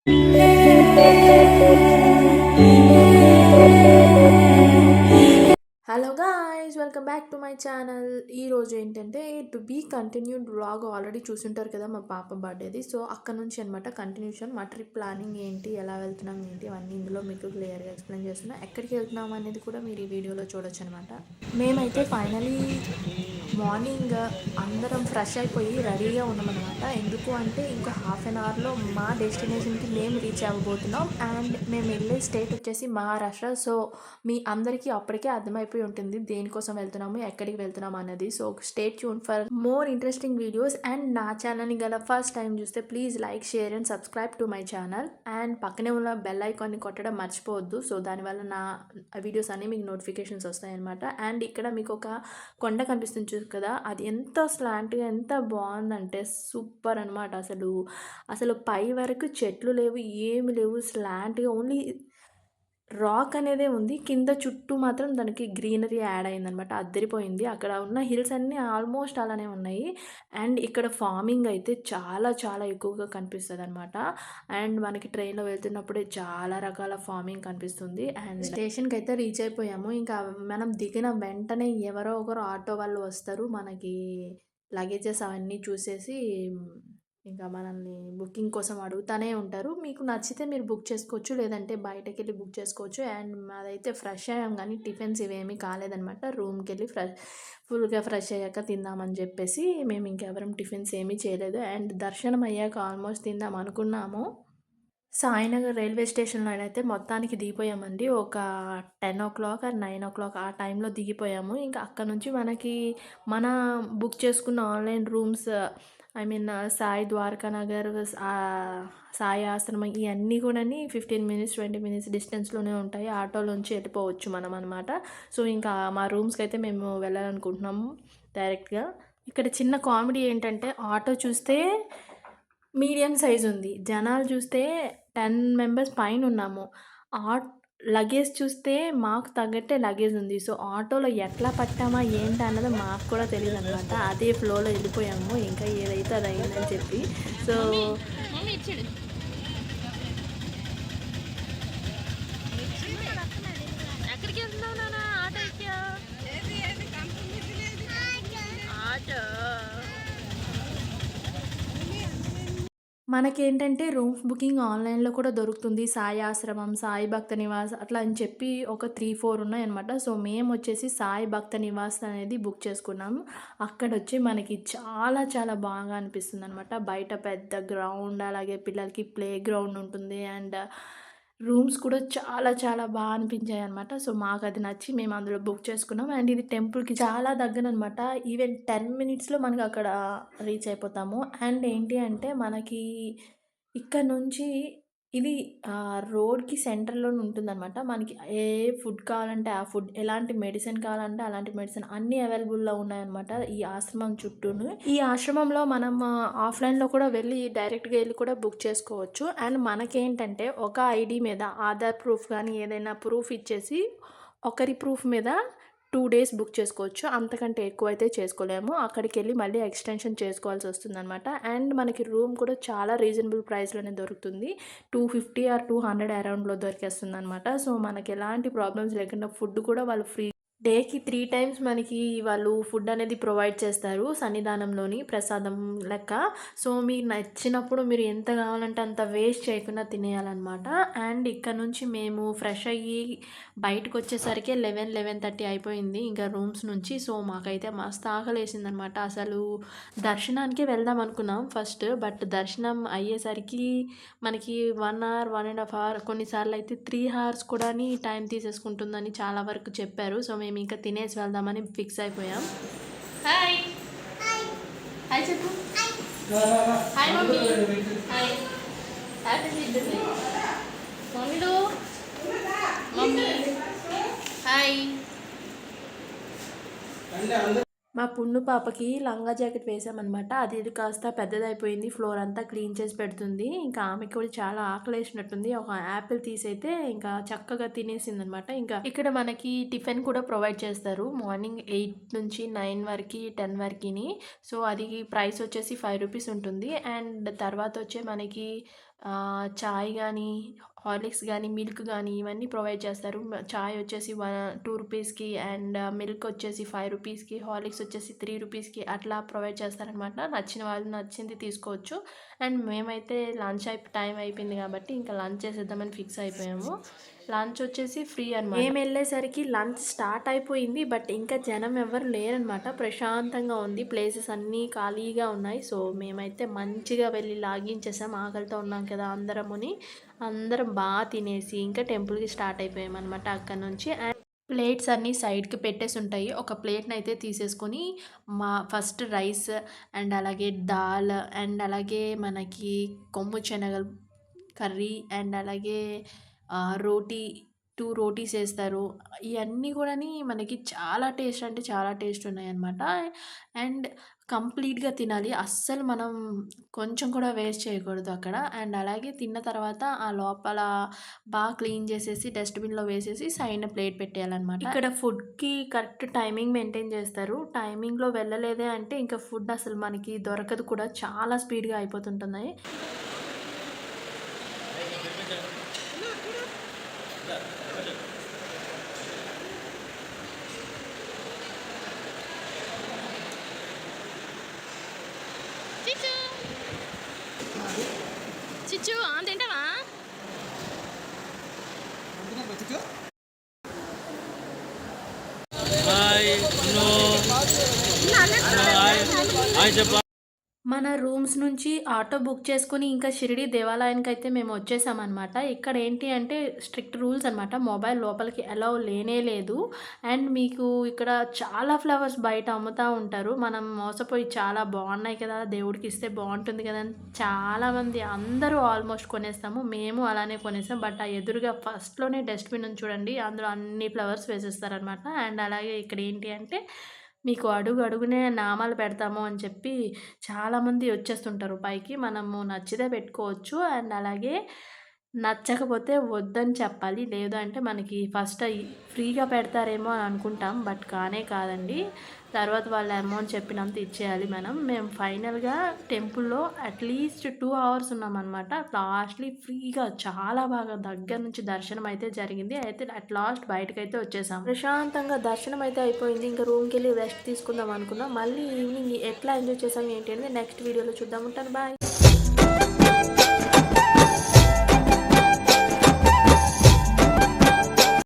Hello guys, welcome back to my channel. ఈరోజు ఏంటంటే to be continued vlog already చూసుంటారు కదా, మా పాప బర్త్డేది. సో అక్కడ నుంచి అనమాట కంటిన్యూషన్. మా ట్రిప్ ప్లానింగ్ ఏంటి, ఎలా వెళ్తున్నాం ఏంటి, అవన్నీ ఇందులో మీకు క్లియర్గా ఎక్స్ప్లెయిన్ చేస్తున్నా. ఎక్కడికి వెళ్తున్నాం అనేది కూడా మీరు ఈ వీడియోలో చూడొచ్చు అనమాట. మేమైతే ఫైనలీ మార్నింగ్ అందరం ఫ్రెష్ అయిపోయి రెడీగా ఉన్నామన్నమాట. ఎందుకు అంటే ఇంకో హాఫ్ అన్ అవర్లో మా డెస్టినేషన్కి మేము రీచ్ అవ్వబోతున్నాం. అండ్ మేము వెళ్ళే స్టేట్ వచ్చేసి మహారాష్ట్ర. సో మీ అందరికీ అప్పటికే అర్థమైపోయి ఉంటుంది దేనికోసం వెళ్తున్నాము, ఎక్కడికి వెళ్తున్నాము అన్నది. So stay tune for more interesting videos. And నా ఛానల్ని గల ఫస్ట్ టైం చూస్తే please like, share and subscribe to my channel. And పక్కనే ఉన్న బెల్ ఐకాన్ని కొట్టడం మర్చిపోవద్దు. సో దానివల్ల నా వీడియోస్ అన్నీ మీకు నోటిఫికేషన్స్ వస్తాయన్నమాట. అండ్ ఇక్కడ మీకు ఒక కొండ కనిపిస్తుంది కదా, అది ఎంత స్లాంట్గా ఎంత బాగుందంటే సూపర్ అనమాట. అసలు పై వరకు చెట్లు లేవు, ఏమి లేవు, స్లాంట్గా ఓన్లీ రాక్ అనేదే ఉంది. కింద చుట్టూ మాత్రం దానికి గ్రీనరీ యాడ్ అయిందనమాట. అద్దరిపోయింది. అక్కడ ఉన్న హిల్స్ అన్నీ ఆల్మోస్ట్ అలానే ఉన్నాయి. అండ్ ఇక్కడ ఫార్మింగ్ అయితే చాలా చాలా ఎక్కువగా కనిపిస్తుంది అనమాట. అండ్ మనకి ట్రైన్లో వెళ్తున్నప్పుడే చాలా రకాల ఫార్మింగ్ కనిపిస్తుంది. అండ్ స్టేషన్కి అయితే రీచ్ అయిపోయాము. ఇంకా మనం దిగిన వెంటనే ఎవరో ఒకరు ఆటో వాళ్ళు వస్తారు, మనకి లగేజెస్ అవన్నీ చూసేసి ఇంకా మనల్ని బుకింగ్ కోసం అడుగుతూనే ఉంటారు. మీకు నచ్చితే మీరు బుక్ చేసుకోవచ్చు, లేదంటే బయటకెళ్ళి బుక్ చేసుకోవచ్చు. అండ్ మాదైతే ఫ్రెష్ అయ్యాం కానీ టిఫిన్స్ ఇవేమీ కాలేదనమాట. రూమ్కి వెళ్ళి ఫుల్గా ఫ్రెష్ అయ్యాక తిందామని చెప్పేసి మేము ఇంకెవరం టిఫిన్స్ ఏమీ చేయలేదు. అండ్ దర్శనం అయ్యాక ఆల్మోస్ట్ తిందాం అనుకున్నాము. సాయినగర్ రైల్వే స్టేషన్లో అయితే మొత్తానికి దిగిపోయామండి. ఒక 10 ఆర్ 9 ఆ టైంలో దిగిపోయాము. ఇంకా అక్కడ నుంచి మనకి మన బుక్ చేసుకున్న online rooms, I mean Sai Dwarka Nagar, Sai Ashramam, ఇవన్నీ కూడా 15 మినిట్స్ 20 మినిట్స్ డిస్టెన్స్లోనే ఉంటాయి. ఆటోలోంచి వెళ్ళిపోవచ్చు మనం అనమాట. సో ఇంకా మా రూమ్స్కి అయితే మేము వెళ్ళాలనుకుంటున్నాము డైరెక్ట్గా. ఇక్కడ చిన్న కామెడీ ఏంటంటే ఆటో చూస్తే మీడియం సైజ్ ఉంది, జనాలు చూస్తే 10 మెంబర్స్ పైన ఉన్నాము. లగేజ్ చూస్తే మాకు తగ్గట్టే లగేజ్ ఉంది. సో ఆటోలో ఎట్లా పట్టామా ఏంటి అన్నది మాకు కూడా తెలియదు అనమాట. అదే ఫ్లోలో వెళ్ళిపోయాము, ఇంకా ఏదైతే అది అయిందని చెప్పి. సో ఎక్కడికి వెళ్తున్నావు నాన్న? ఆటో ఎక్కా? ఆటో మనకేంటంటే రూమ్స్ బుకింగ్ ఆన్లైన్లో కూడా దొరుకుతుంది. సాయి ఆశ్రమం, సాయి భక్త నివాస్ అట్లా అని చెప్పి ఒక 3, 4 ఉన్నాయన్నమాట. సో మేము వచ్చేసి సాయి భక్త నివాస్ అనేది బుక్ చేసుకున్నాము. అక్కడొచ్చి మనకి చాలా చాలా బాగా అనిపిస్తుంది అనమాట. బయట పెద్ద గ్రౌండ్, అలాగే పిల్లలకి ప్లే గ్రౌండ్ ఉంటుంది. అండ్ రూమ్స్ కూడా చాలా చాలా బాగా అనిపించాయి అనమాట. సో మాకు అది నచ్చి మేము అందులో బుక్ చేసుకున్నాం. అండ్ ఇది టెంపుల్కి చాలా దగ్గర అనమాట. ఈవెన్ 10 మినిట్స్లో మనకి అక్కడ రీచ్ అయిపోతాము. అండ్ ఏంటి అంటే మనకి ఇక్కడ నుంచి ఇది రోడ్కి సెంటర్లోనే ఉంటుందన్నమాట. మనకి ఏ ఫుడ్ కావాలంటే ఆ ఫుడ్, ఎలాంటి మెడిసిన్ కావాలంటే అలాంటి మెడిసిన్ అన్నీ అవైలబుల్లో ఉన్నాయన్నమాట ఈ ఆశ్రమం చుట్టూను. ఈ ఆశ్రమంలో మనం ఆఫ్లైన్లో కూడా వెళ్ళి డైరెక్ట్గా వెళ్ళి కూడా బుక్ చేసుకోవచ్చు. అండ్ మనకేంటంటే ఒక ఐడి మీద ఆధార్ ప్రూఫ్ కానీ ఏదైనా ప్రూఫ్ ఇచ్చేసి ఒకరి ప్రూఫ్ మీద 2 డేస్ బుక్ చేసుకోవచ్చు. అంతకంటే ఎక్కువైతే చేసుకోలేము. అక్కడికి వెళ్ళి మళ్ళీ ఎక్స్టెన్షన్ చేసుకోవాల్సి వస్తుందన్నమాట. అండ్ మనకి రూమ్ కూడా చాలా రీజనబుల్ ప్రైస్లోనే దొరుకుతుంది. 250 ఆర్ 200 అరౌండ్లో దొరికేస్తుంది అనమాట. సో మనకి ఎలాంటి ప్రాబ్లమ్స్ లేకుండా ఫుడ్ కూడా వాళ్ళు ఫ్రీ, డేకి 3 టైమ్స్ మనకి వాళ్ళు ఫుడ్ అనేది ప్రొవైడ్ చేస్తారు సన్నిధానంలోని ప్రసాదం లెక్క. సో మీకు నచ్చినప్పుడు మీరు ఎంత కావాలంటే అంత వేస్ట్ చేయకుండా తినేయాలన్నమాట. అండ్ ఇక్కడ నుంచి మేము ఫ్రెష్ అయ్యి బయటకు వచ్చేసరికి 11-11:30 అయిపోయింది ఇంకా రూమ్స్ నుంచి. సో మాకైతే మస్తు ఆకలేసిందనమాట. అసలు దర్శనానికి వెళ్దాం అనుకున్నాం ఫస్ట్, బట్ దర్శనం అయ్యేసరికి మనకి 1 అవర్ 1.5 అవర్, కొన్నిసార్లు అయితే 3 అవర్స్ కూడా టైం తీసేసుకుంటుందని చాలా వరకు చెప్పారు. సో మేము ఇంకా తినేసి వెళ్దామని ఫిక్స్ అయిపోయాం. హాయ్ హాయ్ చెప్పు. Hi mummy. Hi happy birthday మమ్మీలు. Mummy hi. మా పున్ను పాపకి లంగా జాకెట్ వేసామన్నమాట. అది కాస్త పెద్దదైపోయింది, ఫ్లోర్ అంతా క్లీన్ చేసి పెడుతుంది. ఇంకా ఆమెకి కూడా చాలా ఆకలేసినట్టుంది. ఒక యాపిల్ తీసైతే ఇంకా చక్కగా తినేసిందనమాట. ఇంకా ఇక్కడ మనకి టిఫిన్ కూడా ప్రొవైడ్ చేస్తారు మార్నింగ్ 8 నుంచి 9 వరకు 10 వరకుని. సో అది ప్రైస్ వచ్చేసి 5 రూపీస్ ఉంటుంది. అండ్ తర్వాత వచ్చే మనకి చాయ్ గానీ, హార్లిక్స్ గానీ, మిల్క్ గానీ ఇవన్నీ ప్రొవైడ్ చేస్తారు. చాయ్ వచ్చేసి 2 రూపీస్‌కి అండ్ మిల్క్ వచ్చేసి 5 రూపీస్‌కి, హార్లిక్స్ వచ్చేసి 3 రూపీస్‌కి అట్లా ప్రొవైడ్ చేస్తారనమాట. నచ్చిన వాళ్ళు నచ్చింది తీసుకోవచ్చు. అండ్ మేమైతే లంచ్ టైం అయిపోయింది కాబట్టి ఇంకా లంచ్ చేసేద్దామని ఫిక్స్ అయిపోయాము. లంచ్ వచ్చేసి ఫ్రీ అనమాట. మేమెళ్ళేసరికి లంచ్ స్టార్ట్ అయిపోయింది. బట్ ఇంకా జనం ఎవ్వరు లేరనమాట. ప్రశాంతంగా ఉంది. ప్లేసెస్ అన్నీ ఖాళీగా ఉన్నాయి. సో, మేమైతే మంచిగా వెళ్ళి లాగించేసాం. ఆకలితో ఉన్నాం కదా అందరముని. అందరం తినేసి ఇంకా టెంపుల్‌కి స్టార్ట్ అయిపోయామనమాట అక్కడి నుంచి. అండ్ ప్లేట్స్ అన్నీ సైడ్‌కి పెట్టేసుంటాయి. ఒక ప్లేట్‌నయితే తీసేసుకొని ఫస్ట్ రైస్ అండ్ అలాగే దాల్ అండ్ అలాగే మనకి కొమ్ము శనగలు కర్రీ అండ్ అలాగే రోటీ 2 రోటీస్ ఏస్తారు. ఇయన్నీ గూడాని మనకి చాలా టేస్ట్ అంటే చాలా టేస్ట్ ఉన్నాయన్నమాట. అండ్ కంప్లీట్‌గా తినాలి. అస్సలు మనం కొంచెం కూడా వేస్ట్ చేయకూడదు అక్కడ. అండ్ అలాగే తిన్న తర్వాత ఆ లోపల క్లీన్ చేసేసి డస్ట్‌బిన్‌లో వేసేసి సైడ్‌న ప్లేట్ పెట్టేయాలన్నమాట. ఇక్కడ ఫుడ్‌కి కరెక్ట్ టైమింగ్ మెయింటైన్ చేస్తారు. టైమింగ్‌లో వెళ్ళలేదే అంటే ఇంకా ఫుడ్ అసలు మనకి దొరకదు కూడా. చాలా స్పీడ్‌గా అయిపోతుంటున్నాయి. చిచ్చు చిచ్చు తింటావా హాయ్ హలో హాయ్ చెప్పా మన రూమ్స్ నుంచి ఆటో బుక్ చేసుకొని ఇంకా షిరిడి దేవాలయానికైతే మేము వచ్చేసామనమాట. ఇక్కడ ఏంటి అంటే స్ట్రిక్ట్ రూల్స్ అనమాట. మొబైల్ లోపలికి అలౌ లేనే లేదు. అండ్ మీకు ఇక్కడ చాలా ఫ్లవర్స్ బయట అమ్ముతా ఉంటారు. మనం మోసపోయి చాలా బాగున్నాయి కదా! దేవుడికి ఇస్తే బాగుంటుంది కదా! అని చాలామంది అందరూ ఆల్మోస్ట్ కొనేస్తాము. మేము అలానే కొనేసాం. బట్ ఆ ఎదురుగా ఫస్ట్‌లోనే డస్ట్‌బిన్ ఉంది చూడండి. అందులో అన్ని ఫ్లవర్స్ వేసేస్తారనమాట. అండ్ అలాగే ఇక్కడ ఏంటి అంటే మీకు అడుగు అడుగునే నామాలు పెడతాము అని చెప్పి చాలామంది వచ్చేస్తుంటారు పైకి. మనము నచ్చితే పెట్టుకోవచ్చు. అండ్ అలాగే నచ్చకపోతే వద్దని చెప్పాలి. లేదు అంటే మనకి ఫస్ట్ ఫ్రీగా పెడతారేమో అని అనుకుంటాం. బట్ కానే కాదండి. తర్వాత వాళ్ళ అమౌంట్ చెప్పినంత ఇచ్చేయాలి మనం. మేము ఫైనల్‌గా టెంపుల్‌లో అట్‌లీస్ట్ 2 అవర్స్ ఉన్నామనమాట. లాస్ట్‌లీ ఫ్రీగా చాలా బాగా దగ్గర నుంచి దర్శనం అయితే జరిగింది. అయితే అట్ లాస్ట్ బయటకైతే వచ్చేసాం. ప్రశాంతంగా దర్శనం అయితే అయిపోయింది. ఇంకా రూమ్‌కెళ్ళి రెస్ట్ తీసుకుందాం అనుకున్నాం. మళ్ళీ ఈవినింగ్ ఎట్లా ఎంజాయ్ చేసాం ఏంటి అనేది నెక్స్ట్ వీడియోలో చూద్దాం. ఉంటాను. బాయ్.